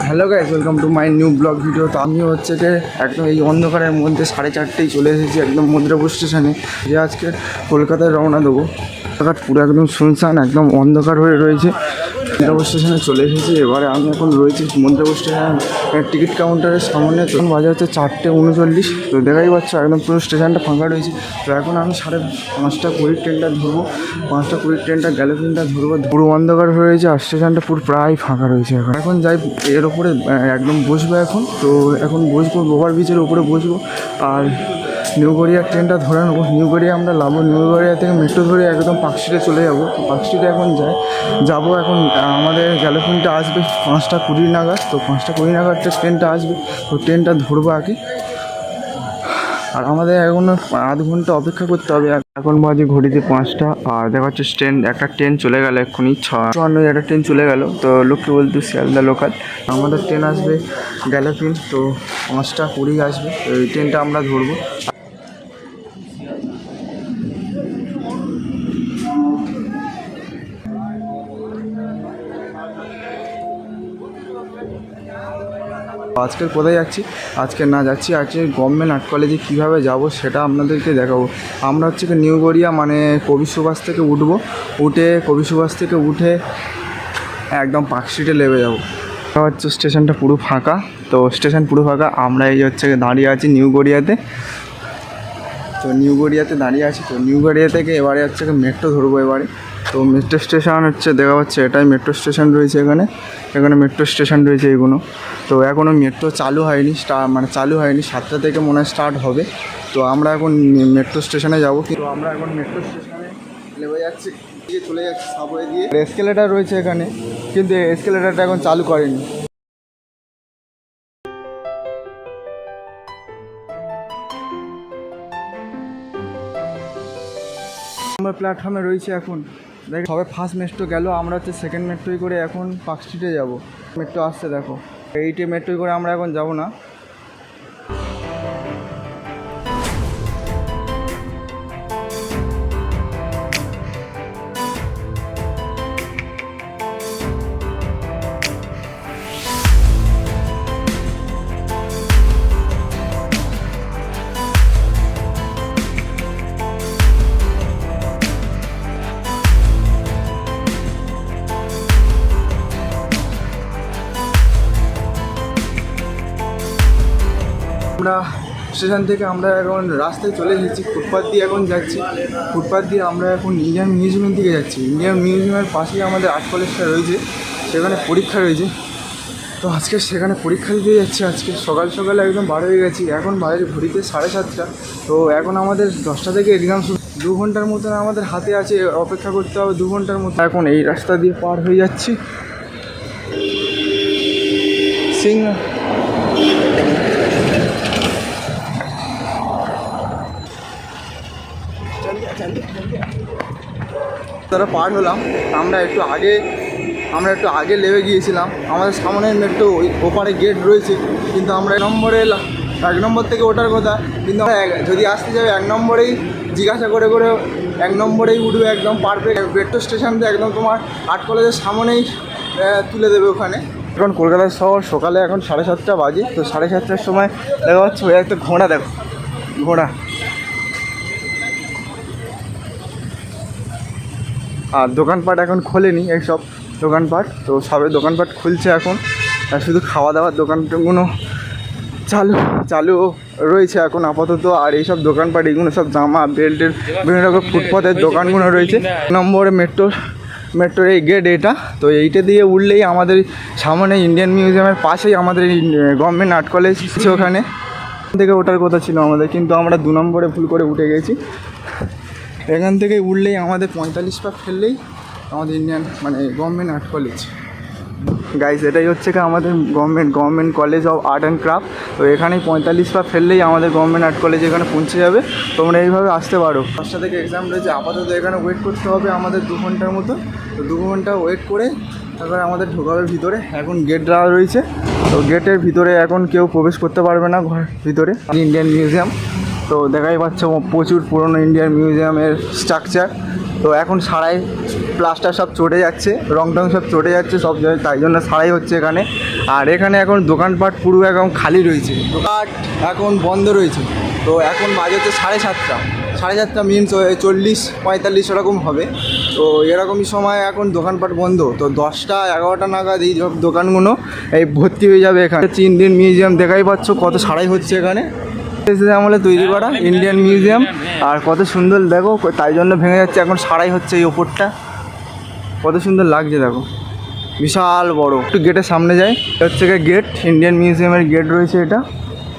Hello guys, welcome to my new blog video. তো আমি হচ্ছে যে একদম এই অন্ধকারের মধ্যে 4:30 চলে এসেছি একদম মন্দিরাপুর স্টেশনে, যে আজকে কলকাতায় রওনা দেবো। রাস্তাঘাট পুরো একদম শুনশান, একদম অন্ধকার হয়ে রয়েছে। মন্দিরাপুর স্টেশনে চলে এসেছি। এবারে আমি এখন রয়েছি মন্দিরাপুর স্টেশনের টিকিট কাউন্টারের সামনে। তখন বাজে হচ্ছে 4:39। তো দেখাই পাচ্ছ একদম পুরো স্টেশনটা ফাঁকা রয়েছে। তো এখন আমি 5:20 ট্রেনটা ধরবো। 5:20 ট্রেনটা গ্যালোপিনটা ধরবো। পুরো অন্ধকার হয়ে রয়েছে আর স্টেশনটা পুরো প্রায় ফাঁকা রয়েছে। এখন যাই এর ওপরে একদম বসবো এখন। তো এখন বসবো ওভার ব্রিজের ওপরে বসবো আর নিউ গড়িয়ার ট্রেনটা ধরে নেবো। নিউ গড়িয়া আমরা নামবো, নিউ গড়িয়া থেকে মেট্রো ধরে একদম পার্কস্ট্রিটে চলে যাবো। পার্কস্ট্রিটে এখন যাবো। এখন আমাদের গ্যালোপিনটা আসবে 5:20 নাগাদ। তো 5:20 নাগাদ ট্রেনটা আসবে। তো ট্রেনটা ধরবো আগে। আর আমাদের এখনো আধ ঘন্টা অপেক্ষা করতে হবে। এখন বাজে ঘড়িতে 5টা আর দেখা যাচ্ছে একটা ট্রেন চলে গেল এক্ষুনি 6:54 একটা ট্রেন চলে গেল। তো লোককে বলতে শিয়ালদা লোকাল। আমাদের ট্রেন আসবে গ্যালোপিন। তো 5:20 আসবে। তো এই ট্রেনটা আমরা ধরবো। আজকে কোথায় যাচ্ছি? আজকে যাচ্ছি গভর্নমেন্ট আর্ট কলেজে। কীভাবে যাব সেটা আপনাদেরকে দেখাবো। আমরা হচ্ছে কি নিউ গড়িয়া মানে কবি সুভাষ থেকে উঠবো। কবি সুভাষ থেকে উঠে একদম পার্কস্ট্রিটে নেমে যাবো। হচ্ছে স্টেশনটা পুরো ফাঁকা। তো স্টেশন পুরো ফাঁকা। আমরা এই হচ্ছে দাঁড়িয়ে আছি নিউ গড়িয়াতে। তো নিউ গড়িয়াতে দাঁড়িয়ে আছি। তো নিউ গড়িয়া থেকে এবারে হচ্ছে মেট্রো ধরবো এবারে। তো মেট্রো স্টেশন হচ্ছে দেখা যাচ্ছে এটাই মেট্রো স্টেশন রয়েছে। এখানে মেট্রো স্টেশন রয়েছে এগুলো। তো এখনও মেট্রো চালু হয়নি, চালু হয়নি। 7টা থেকে মনে হয় স্টার্ট হবে। তো আমরা এখন মেট্রো স্টেশনে যাবো। কিন্তু আমরা এখন মেট্রো স্টেশনে নেমে যাচ্ছি, চলে যাচ্ছি সাবওয়ে দিয়ে। এসকেলেটার রয়েছে এখানে, কিন্তু এসকেলেটারটা এখন চালু করেনি। আমরা প্ল্যাটফর্মে রয়েছি এখন। দেখো সবাই ফার্স্ট মেট্রো গেল, আমরা হচ্ছে সেকেন্ড মেট্রোয় করে এখন পার্কস্ট্রিটে যাব। মেট্রো আসছে দেখো। এইটে মেট্রোয় করে আমরা এখন যাব না। আমরা স্টেশন থেকে আমরা এখন রাস্তায় চলে এসেছি, ফুটপাথ দিয়ে এখন যাচ্ছি। ফুটপাথ দিয়ে আমরা এখন ইন্ডিয়ান মিউজিয়ামের দিকে যাচ্ছি। ইন্ডিয়ান মিউজিয়ামের পাশেই আমাদের আর্ট কলেজটা রয়েছে, সেখানে পরীক্ষা রয়েছে। তো আজকে সেখানে পরীক্ষা দিতে যাচ্ছি। আজকে সকাল সকালে একদম বার হয়ে গেছি। এখন বাইরে ঘড়িতে 7:30। তো এখন আমাদের 10টা থেকে এক্সাম শুরু। 2 ঘন্টার মতন আমাদের হাতে আছে, অপেক্ষা করতে হবে 2 ঘন্টার মতো। এখন এই রাস্তা দিয়ে পার হয়ে যাচ্ছি। তারা পার হলাম। আমরা একটু আগে লেগে গিয়েছিলাম। আমাদের সামনে মেট্রো ওপারে গেট রয়েছে, কিন্তু আমরা 1 নম্বর থেকে ওঠার কথা। কিন্তু আমরা যদি আসতে যাবে 1 নম্বরেই জিজ্ঞাসা করে 1 নম্বরেই উঠবে। একদম পারফেক্ট মেট্রো স্টেশন থেকে একদম তোমার আর্ট কলেজের সামনেই তুলে দেবে ওখানে। এখন কলকাতা শহর সকালে এখন 7:30 বাজে। তো 7:30টার সময় দেখা যাচ্ছে ওই একটা ঘোড়া, দেখো ঘোড়া। আর দোকানপাট এখন খোলেনি, এইসব দোকানপাট। তো সবে দোকানপাট খুলছে এখন। শুধু খাওয়া দাওয়ার দোকানগুলো চালু রয়েছে এখন আপাতত। আর এইসব দোকানপাট এগুলো সব জামা বেল্টের বিভিন্ন রকম ফুটপাতের দোকানগুলো রয়েছে। নম্বরে মেট্রোর এই গেট এটা। তো এইটা দিয়ে উঠলেই আমাদের সামনে ইন্ডিয়ান মিউজিয়ামের পাশেই আমাদের গভর্নমেন্ট আর্ট কলেজ আছে। ওখানে থেকে ওঠার কথা ছিল আমাদের, কিন্তু আমরা 2 নম্বরে ভুল করে উঠে গেছি। এখান থেকে উঠলেই আমাদের 45 পা ফেললেই আমাদের Indian government art college. Guys, এটাই হচ্ছে কি আমাদের government college of art and craft. তো এখানেই 45 পা ফেললেই আমাদের গভর্নমেন্ট আর্ট কলেজ এখানে পৌঁছে যাবে। তোমরা এইভাবে আসতে পারো। 5টা থেকে এক্সাম রয়েছে। আপাতত এখানে ওয়েট করতে হবে আমাদের 2 ঘন্টার মতো। তো 2 ঘন্টা ওয়েট করে তারপরে আমাদের ঢোকাবে ভিতরে। এখন গেট দেওয়া রয়েছে। তো গেটের ভিতরে এখন কেউ প্রবেশ করতে পারবে না ঘরের ভিতরে। Indian museum. তো দেখাই পাচ্ছ প্রচুর পুরনো ইন্ডিয়ান মিউজিয়ামের স্ট্রাকচার। তো এখন সারাই প্লাস্টার সব চটে যাচ্ছে, রং টং সব চটে যাচ্ছে সব জায়গায়, তাই জন্য সারাই হচ্ছে এখানে। আর এখানে এখন দোকানপাট পুরো একদম খালি রয়েছে, দোকান এখন বন্ধ রয়েছে। তো এখন বাজে হচ্ছে 7:30, 7:30 মিনিট 40-45 এরকম হবে। তো এরকমই সময় এখন দোকানপাট বন্ধ। তো 10টা-11টা নাগাদ এই সব দোকানগুলো এই ভর্তি হয়ে যাবে। এখানে ইন্ডিয়ান মিউজিয়াম দেখাই পাচ্ছ কত সারাই হচ্ছে এখানে, আমলে তৈরি করা ইন্ডিয়ান মিউজিয়াম। আর কত সুন্দর দেখো, তাই জন্য ভেঙে যাচ্ছে, এখন সারাই হচ্ছে এই ওপরটা, কত সুন্দর লাগছে দেখো, বিশাল বড়। একটু গেটের সামনে যাই, হচ্ছে গেট, ইন্ডিয়ান মিউজিয়ামের গেট রয়েছে, এটা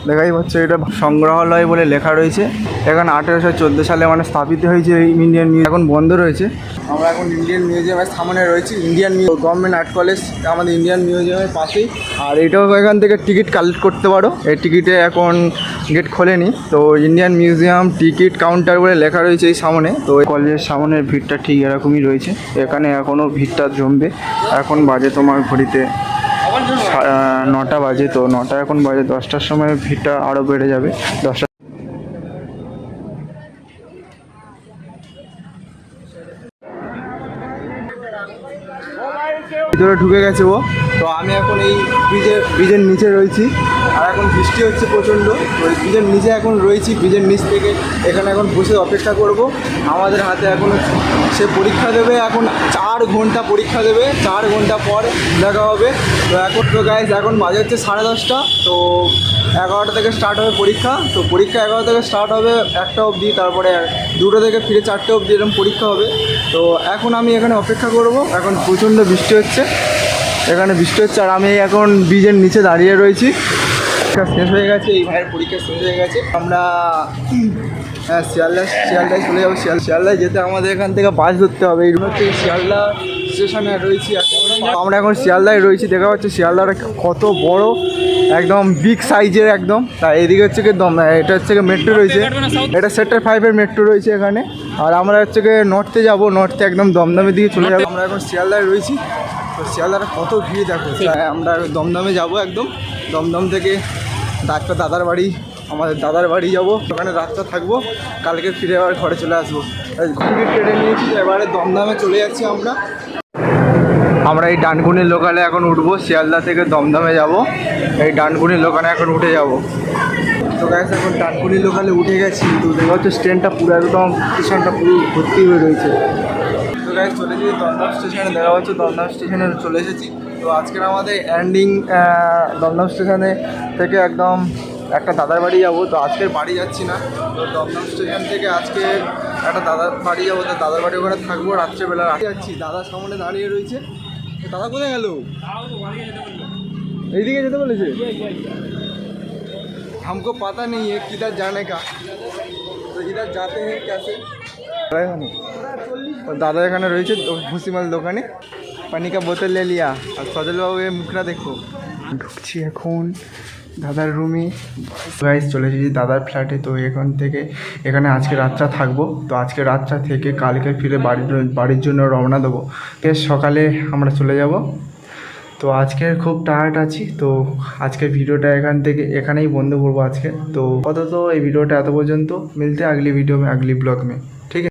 দেখাই পাচ্ছে। এটা সংগ্রহালয় বলে লেখা রয়েছে। এখানে 1814 সালে মানে স্থাপিত হয়েছে এই ইন্ডিয়ান মিউজিয়াম। এখন বন্ধ রয়েছে। আমরা এখন ইন্ডিয়ান মিউজিয়ামের সামনে রয়েছি। ইন্ডিয়ান গভর্নমেন্ট আর্ট কলেজ আমাদের ইন্ডিয়ান মিউজিয়ামের পাশেই। আর এটাও এখান থেকে টিকিট কালেক্ট করতে পারো। এই টিকিটে এখন গেট খোলেনি, তো ইন্ডিয়ান মিউজিয়াম টিকিট কাউন্টার বলে লেখা রয়েছে এই সামনে। তো কলেজের সামনের ভিড়টা ঠিক এরকমই রয়েছে, এখানে এখনও ভিড়টা জমবে। এখন বাজে তোমার ঘড়িতে 9টা বাজে, তো 9টা এখন বাজে, 10টার সময় ভিড়টা আরও বেড়ে যাবে। 10টা ভিতরে ঢুকে গেছে ও। তো আমি এখন এই ব্রিজের নিচে রয়েছি। আর এখন বৃষ্টি হচ্ছে প্রচণ্ড, ওই ব্রিজের নিচে এখন রয়েছি। ব্রিজের নিচ থেকে এখানে এখন বসে অপেক্ষা করব। আমাদের হাতে এখন সে পরীক্ষা দেবে, এখন 4 ঘন্টা পরীক্ষা দেবে, 4 ঘন্টা পর দেখা হবে। তো এখন তো গাইজ এখন বাজে হচ্ছে 10:30। তো 11টা থেকে স্টার্ট হবে পরীক্ষা। তো পরীক্ষা 11টা থেকে স্টার্ট হবে 1টা অবধি, তারপরে 2টা থেকে ফিরে 4টে অবধি এরকম পরীক্ষা হবে। তো এখন আমি এখানে অপেক্ষা করব। এখন প্রচণ্ড বৃষ্টি হচ্ছে, এখানে বৃষ্টি হচ্ছে। আর আমি এখন ব্রিজের নিচে দাঁড়িয়ে রয়েছি। শেষ হয়ে গেছে, এই ভাইয়ের পরীক্ষা শেষ হয়ে গেছে। আমরা শিয়ালদায় চলে যাবো। শিয়ালদায় যেতে আমাদের এখান থেকে বাস ধরতে হবে। এই হচ্ছে শিয়ালদা স্টেশনে রয়েছি এখন। আমরা এখন শিয়ালদায় রয়েছি। দেখা যাচ্ছে শিয়ালদার কত বড়, একদম বিগ সাইজের একদম। তা এদিকে হচ্ছে কি এটা হচ্ছে কি মেট্রো রয়েছে, এটা সেক্টর 5-এর মেট্রো রয়েছে এখানে। আর আমরা হচ্ছে কি নর্থে যাবো, নর্থে একদম দমদমের দিকে চলে যাবো। আমরা এখন শিয়ালদায় রয়েছি। তো শিয়ালদাটা কত ভিড় দেখো। আমরা দমদমে যাব, একদম দমদম থেকে একটা দাদার বাড়ি, আমাদের দাদার বাড়ি যাবো, ওখানে রাতটা থাকবো, কালকে ফিরে আবার ঘরে চলে আসবো। টিকিট কেটে নিয়েছি, এবারে দমদমে চলে যাচ্ছি আমরা। আমরা এই ডানকুনি লোকালে এখন উঠবো, শিয়ালদা থেকে দমদমে যাব। এই ডানকুনি লোকালে এখন উঠে যাব। তো গাইস এখন ডানকুনি লোকালে উঠে গেছি। তো দেখা হচ্ছে ট্রেনটা পুরো একদম স্টেশনটা পুরো ভর্তি হয়ে রয়েছে। তো গাইস চলে এসেছি দমদম স্টেশনে, দেখা হচ্ছে দমদম স্টেশনে চলে এসেছি। তো আজকের আমাদের এন্ডিং দমদম স্টেশনে থেকে একদম একটা দাদার বাড়ি যাবো। তো আজকের বাড়ি যাচ্ছি না, তো দমদম স্টেশন থেকে আজকে একটা দাদার বাড়ি যাবো। তো দাদার বাড়ি ওখানে থাকবো, রাত্রেবেলা যাচ্ছি। দাদার সামনে দাঁড়িয়ে রয়েছে। দাদা কোথায় গেল? এইদিকে যেতে বলেছে। हमको पता नहीं है किधर जाने का, तो इधर जाते हैं कैसे। दादा এখানে রয়েছে ভুসিমাল দোকানে, পানি কা বোতল লে লিয়া। আর সজল বাবু এর মুখটা দেখো। ঢুকছি এখন দাদার রুমে। গাইস চলে এসেছি দাদার ফ্ল্যাটে। তো এখান থেকে এখানে আজকে রাতটা থাকবো। তো আজকে রাতটা থেকে কালকে ফিরে বাড়ির জন্য রওনা দেবো। সকালে আমরা চলে যাব। তো আজকে খুব টায়ার্ড আছি। তো আজকের ভিডিওটা এখানেই বন্ধ করবো আজকে। তো আপাতত এই ভিডিওটা এত পর্যন্ত। মিলতে আগলি वीडियो में अगली ब्लॉग में।